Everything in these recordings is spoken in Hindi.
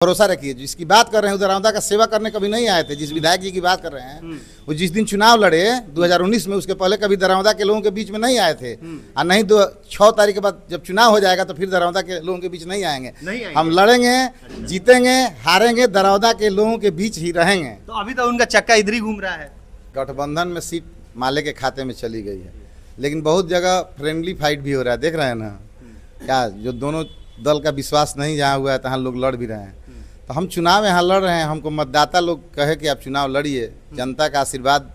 भरोसा रखिए। जिसकी बात कर रहे हैं उधर दरौंदा का सेवा करने कभी नहीं आए थे। जिस विधायक जी की बात कर रहे हैं वो जिस दिन चुनाव लड़े 2019 में, उसके पहले कभी दरौंदा के लोगों के बीच में नहीं आए थे। और नहीं 6 तारीख के बाद जब चुनाव हो जाएगा तो फिर दरौंदा के लोगों के बीच नहीं आएंगे। हम लड़ेंगे, जीतेंगे, हारेंगे, दरौंदा के लोगों के बीच ही रहेंगे। तो अभी तो उनका चक्का इधर ही घूम रहा है। गठबंधन में सीट माले के खाते में चली गई है, लेकिन बहुत जगह फ्रेंडली फाइट भी हो रहा है। देख रहे हैं ना क्या, जो दोनों दल का विश्वास नहीं जहाँ हुआ है तहाँ लोग लड़ भी रहे हैं। तो हम चुनाव यहाँ लड़ रहे हैं। हमको मतदाता लोग कहे कि आप चुनाव लड़िए, जनता का आशीर्वाद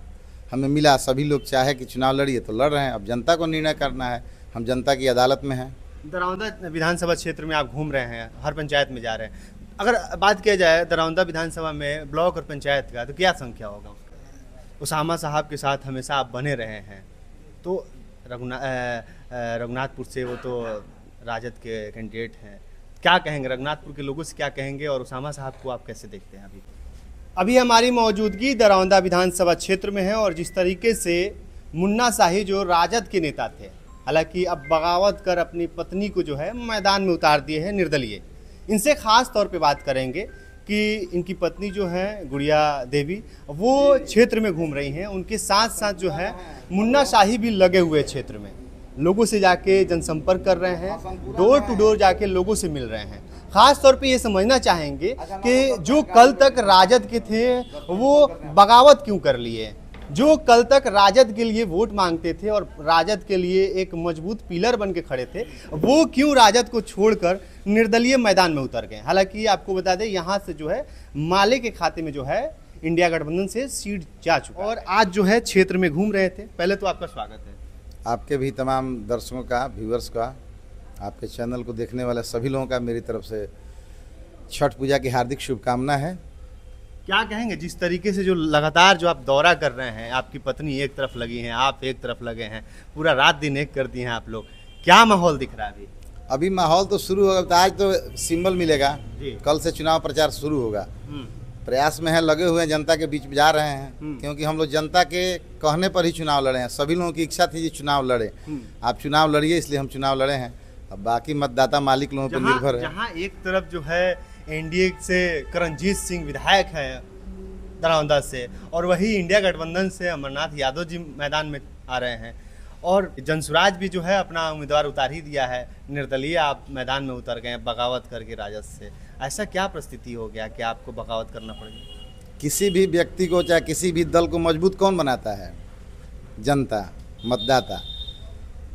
हमें मिला, सभी लोग चाहे कि चुनाव लड़िए तो लड़ रहे हैं। अब जनता को निर्णय करना है, हम जनता की अदालत में हैं। दरौंदा विधानसभा क्षेत्र में आप घूम रहे हैं, हर पंचायत में जा रहे हैं। अगर बात किया जाए दरौंदा विधानसभा में ब्लॉक और पंचायत का, तो क्या संख्या होगा उसका? उसामा साहब के साथ हमेशा आप बने रहे हैं, तो रघुनाथपुर से वो तो राजद के कैंडिडेट हैं। क्या कहेंगे रघुनाथपुर के लोगों से, क्या कहेंगे, और उसामा साहब को आप कैसे देखते हैं? अभी हमारी मौजूदगी दरौंदा विधानसभा क्षेत्र में है, और जिस तरीके से मुन्ना शाही जो राजद के नेता थे, हालांकि अब बगावत कर अपनी पत्नी को जो है मैदान में उतार दिए हैं निर्दलीय। इनसे खास तौर पे बात करेंगे कि इनकी पत्नी जो है गुड़िया देवी, वो क्षेत्र में घूम रही हैं। उनके साथ साथ जो है मुन्ना शाही भी लगे हुए क्षेत्र में, लोगों से जाके जनसंपर्क कर रहे हैं, डोर टू डोर जाके लोगों से मिल रहे हैं। खास तौर पे ये समझना चाहेंगे कि जो कल तक राजद के थे वो बगावत क्यों कर लिए, जो कल तक राजद के लिए वोट मांगते थे और राजद के लिए एक मजबूत पिलर बन के खड़े थे, वो क्यों राजद को छोड़कर निर्दलीय मैदान में उतर गए। हालांकि आपको बता दें यहाँ से जो है माले के खाते में जो है इंडिया गठबंधन से सीट जा चुका, और आज जो है क्षेत्र में घूम रहे थे। पहले तो आपका स्वागत है। आपके भी तमाम दर्शकों का, व्यूअर्स का, आपके चैनल को देखने वाले सभी लोगों का मेरी तरफ से छठ पूजा की हार्दिक शुभकामना है। क्या कहेंगे जिस तरीके से जो लगातार जो आप दौरा कर रहे हैं, आपकी पत्नी एक तरफ लगी हैं, आप एक तरफ लगे हैं, पूरा रात दिन एक कर दिए हैं आप लोग, क्या माहौल दिख रहा है अभी माहौल तो शुरू होगा। तो आज तो सिंबल मिलेगा, कल से चुनाव प्रचार शुरू होगा। प्रयास में है, लगे हुए हैं, जनता के बीच जा रहे हैं, क्योंकि हम लोग जनता के कहने पर ही चुनाव लड़े हैं। सभी लोगों की इच्छा थी कि चुनाव लड़े, आप चुनाव लड़िए, इसलिए हम चुनाव लड़े हैं। अब बाकी मतदाता मालिक लोगों पर निर्भर है। जहाँ एक तरफ जो है एनडीए से करणजीत सिंह विधायक है दरौंदा से, और वही इंडिया गठबंधन से अमरनाथ यादव जी मैदान में आ रहे हैं, और जनसुराज भी जो है अपना उम्मीदवार उतार ही दिया है, निर्दलीय आप मैदान में उतर गए बगावत करके राजद से। ऐसा क्या परिस्थिति हो गया कि आपको बगावत करना पड़ेगा? किसी भी व्यक्ति को, चाहे किसी भी दल को मजबूत कौन बनाता है? जनता, मतदाता।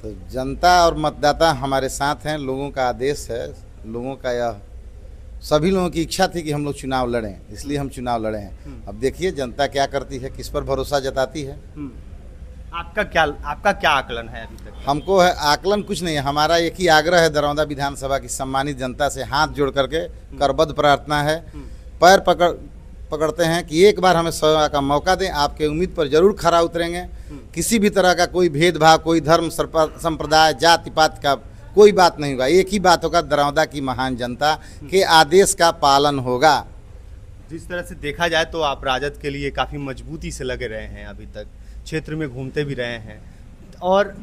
तो जनता और मतदाता हमारे साथ हैं, लोगों का आदेश है, लोगों का यह सभी लोगों की इच्छा थी कि हम लोग चुनाव लड़ें, इसलिए हम चुनाव लड़े हैं। अब देखिए जनता क्या करती है, किस पर भरोसा जताती है। आपका क्या आकलन है अभी तक? हमको है आकलन कुछ नहीं है, हमारा एक ही आग्रह है दरौंदा विधानसभा की सम्मानित जनता से हाथ जोड़ करके करबद्ध प्रार्थना है, पैर पकड़ते हैं कि एक बार हमें सेवा का मौका दें, आपके उम्मीद पर जरूर खरा उतरेंगे। किसी भी तरह का कोई भेदभाव, कोई धर्म संप्रदाय, जाति पात का कोई बात नहीं होगा। एक ही बात होगा, दरौंदा की महान जनता के आदेश का पालन होगा। जिस तरह से देखा जाए तो आप राजद के लिए काफ़ी मजबूती से लगे रहे हैं, अभी तक क्षेत्र में घूमते भी रहे हैं, और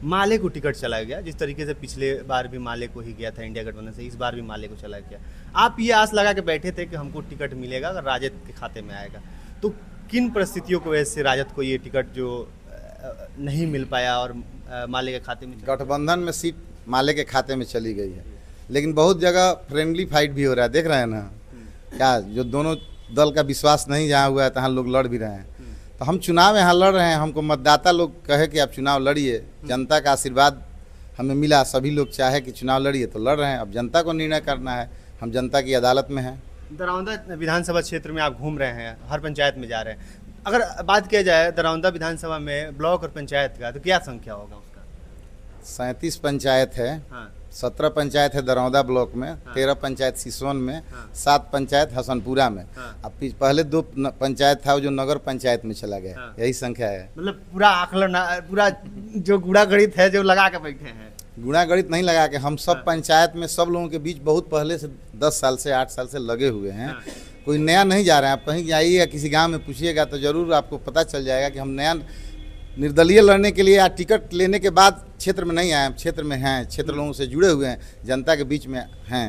माले को टिकट चला गया। जिस तरीके से पिछले बार भी माले को ही गया था इंडिया गठबंधन से, इस बार भी माले को चला गया। आप ये आस लगा के बैठे थे कि हमको टिकट मिलेगा अगर राजद के खाते में आएगा, तो किन परिस्थितियों की वजह से राजद को ये टिकट जो नहीं मिल पाया और माले के खाते में? गठबंधन में सीट माले के खाते में चली गई है, लेकिन बहुत जगह फ्रेंडली फाइट भी हो रहा है। देख रहे हैं ना क्या, जो दोनों दल का विश्वास नहीं जहाँ हुआ है तहाँ लोग लड़ भी रहे हैं। तो हम चुनाव यहाँ लड़ रहे हैं। हमको मतदाता लोग कहे कि आप चुनाव लड़िए, जनता का आशीर्वाद हमें मिला, सभी लोग चाहे कि चुनाव लड़िए तो लड़ रहे हैं। अब जनता को निर्णय करना है, हम जनता की अदालत में हैं। दरौंदा विधानसभा क्षेत्र में आप घूम रहे हैं, हर पंचायत में जा रहे हैं। अगर बात किया जाए दरौंदा विधानसभा में ब्लॉक और पंचायत का, तो क्या संख्या होगा उसका? 37 पंचायत है। 17 पंचायत है दरौंदा ब्लॉक में, 13 पंचायत सिसवन में, 7 पंचायत हसनपुरा में। अब पहले 2 पंचायत था जो नगर पंचायत में चला गया, यही संख्या है। मतलब पूरा आकलन, पूरा जो गुड़ा गणित है जो लगा के बैठे हैं। गुणा गणित नहीं लगा के, हम सब पंचायत में सब लोगों के बीच बहुत पहले से 10 साल से 8 साल से लगे हुए हैं। कोई नया नहीं जा रहे हैं। आप कहीं जाइएगा, किसी गाँव में पूछिएगा तो जरूर आपको पता चल जाएगा कि हम नया निर्दलीय लड़ने के लिए या टिकट लेने के बाद क्षेत्र में नहीं आए, क्षेत्र में हैं, क्षेत्र लोगों से जुड़े हुए हैं, जनता के बीच में हैं।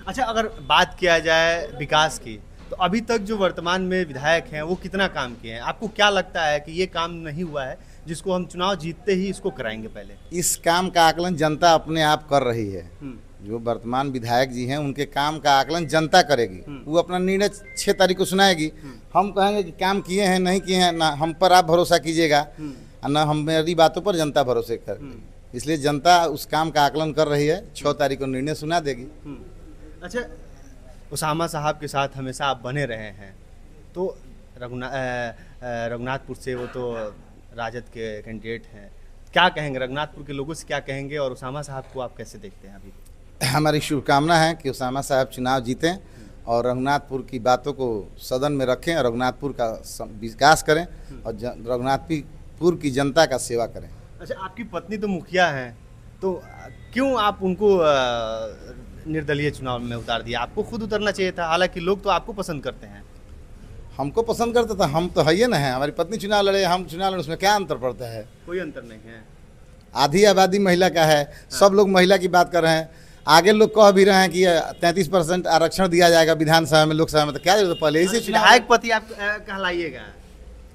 अच्छा, अगर बात किया जाए विकास की, तो अभी तक जो वर्तमान में विधायक हैं वो कितना काम किए हैं? आपको क्या लगता है कि ये काम नहीं हुआ है जिसको हम चुनाव जीतते ही इसको कराएंगे पहले? इस काम का आकलन जनता अपने आप कर रही है। जो वर्तमान विधायक जी हैं उनके काम का आकलन जनता करेगी। वो अपना निर्णय 6 तारीख को सुनाएगी। हम कहेंगे कि काम किए हैं नहीं किए हैं, ना हम पर आप भरोसा कीजिएगा और ना हमारी बातों पर जनता भरोसे कर। इसलिए जनता उस काम का आकलन कर रही है, 6 तारीख को निर्णय सुना देगी। अच्छा, उसामा साहब के साथ हमेशा आप बने रहे हैं, तो रघुनाथपुर से वो तो राजद के कैंडिडेट हैं, क्या कहेंगे रघुनाथपुर के लोगों से, क्या कहेंगे और उसामा साहब को आप कैसे देखते हैं अभी? हमारी शुभकामना है कि उसामा साहब चुनाव जीतें और रघुनाथपुर की बातों को सदन में रखें और रघुनाथपुर का विकास करें और रघुनाथपुर की जनता का सेवा करें। अच्छा, आपकी पत्नी तो मुखिया हैं, तो क्यों आप उनको निर्दलीय चुनाव में उतार दिया? आपको खुद उतरना चाहिए था, हालांकि लोग तो आपको पसंद करते हैं। हमको पसंद करता था, हम तो है ही ना है। हमारी पत्नी चुनाव लड़े, हम चुनाव लड़े, उसमें क्या अंतर पड़ता है? कोई अंतर नहीं है। आधी आबादी महिला का है। सब लोग महिला की बात कर रहे हैं। आगे लोग कह भी रहे हैं कि 33% आरक्षण दिया जाएगा विधानसभा में, लोकसभा में, तो क्या जरूरत? पहले ही से विधायक पति आप कहलाइएगा,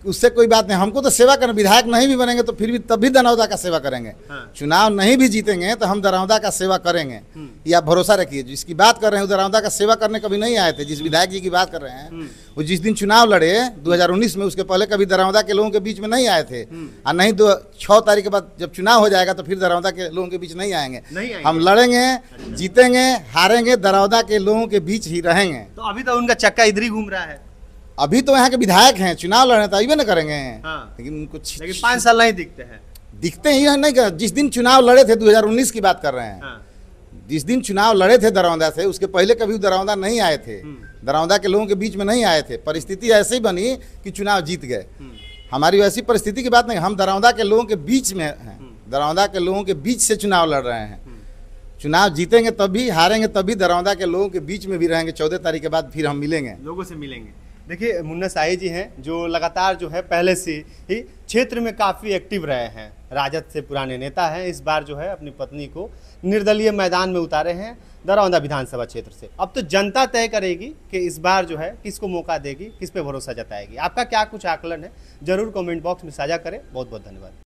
उससे कोई बात नहीं। हमको तो सेवा करना, विधायक नहीं भी बनेंगे तो फिर भी तब भी दरौदा का सेवा करेंगे। चुनाव नहीं भी जीतेंगे तो हम दरौदा का सेवा करेंगे, ये आप भरोसा रखिए। जिसकी बात कर रहे हैं दरौदा का सेवा करने कभी नहीं आए थे। जिस विधायक जी की बात कर रहे हैं वो जिस दिन चुनाव लड़े 2019 में, उसके पहले कभी दरौदा के लोगों के बीच में नहीं आए थे। और नहीं 6 तारीख के बाद जब चुनाव हो जाएगा तो फिर दरौदा के लोगों के बीच नहीं आएंगे। हम लड़ेंगे, जीतेंगे, हारेंगे, दरौदा के लोगों के बीच ही रहेंगे। तो अभी तो उनका चक्का इधर ही घूम रहा है। अभी तो यहाँ के विधायक हैं, चुनाव लड़ने तो अभी ना करेंगे। लेकिन उनको 5 साल नहीं दिखते हैं। दिखते ही नहीं कर। जिस दिन चुनाव लड़े थे 2019 की बात कर रहे हैं, जिस दिन चुनाव लड़े थे दरौदा से, उसके पहले कभी दरौदा नहीं आए थे। दरौदा के लोगों के बीच में नहीं आए थे। परिस्थिति ऐसे ही बनी कि चुनाव जीत गए। हमारी वैसी परिस्थिति की बात नहीं, हम दरौदा के लोगों के बीच में हैं। दरौदा के लोगों के बीच से चुनाव लड़ रहे हैं। चुनाव जीतेंगे तभी, हारेंगे तभी, दरौदा के लोगों के बीच में भी रहेंगे। 14 तारीख के बाद फिर हम मिलेंगे, लोगों से मिलेंगे। देखिए, मुन्ना शाही जी हैं जो लगातार जो है पहले से ही क्षेत्र में काफ़ी एक्टिव रहे हैं, राजद से पुराने नेता हैं। इस बार जो है अपनी पत्नी को निर्दलीय मैदान में उतारे हैं दरौंदा विधानसभा क्षेत्र से। अब तो जनता तय करेगी कि इस बार जो है किसको मौका देगी, किस पे भरोसा जताएगी। आपका क्या कुछ आकलन है, जरूर कमेंट बॉक्स में साझा करें। बहुत बहुत धन्यवाद।